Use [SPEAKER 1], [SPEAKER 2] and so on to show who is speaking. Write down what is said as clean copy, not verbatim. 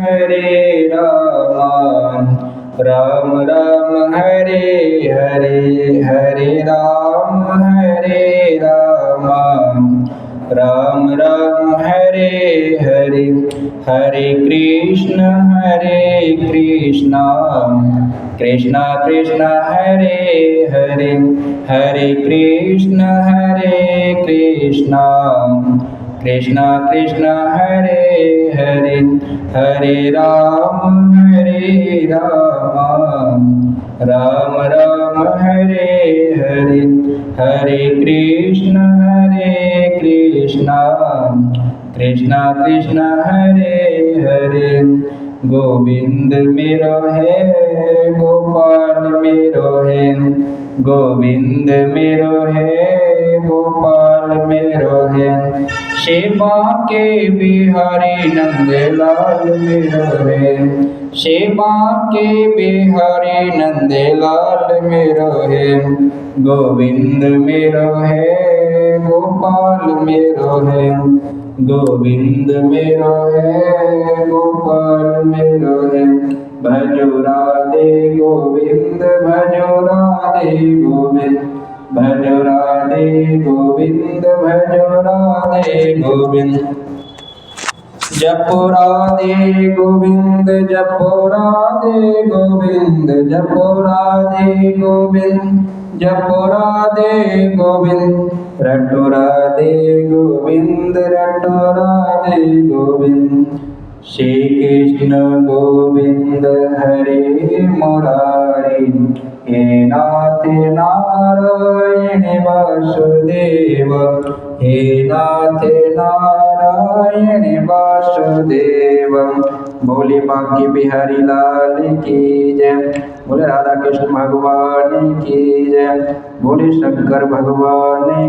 [SPEAKER 1] हरे राम राम राम हरे हरे हरे राम राम राम हरे हरे हरे कृष्ण कृष्ण कृष्ण हरे हरे हरे कृष्ण कृष्ण कृष्ण हरे हरे हरे राम राम राम हरे हरे हरे कृष्ण कृष्ण कृष्ण हरे हरे गोविंद मेरो है गोपाल मेरो है गोविंद मेरो है गोपाल मेरो है सेवा के बिहारी नंदलाल मेरो है सेवा के बिहारी नंदलाल मेरो है गोविंद मेरो है गोपाल मेरो है गोविंद मेरो है गोपाल मेरो है भजो राधे गोविंद भजो राधे गोविंद भजो राधे गोविंद भजो राधे गोविंद जपो राधे गोविंद जपो राधे गोविंद जपो राधे गोविंद जपो राधे गोविंद रटो राधे गोविंद रटो राधे गोविंद श्री कृष्ण गोविंद हरे मुरारी हे नाथ नारायण वासुदेव हे नाथ नारायण वासुदेव। बोले बांके बिहारी लाल की जय, बोले राधा कृष्ण भगवान की जय, बोले शंकर भगवान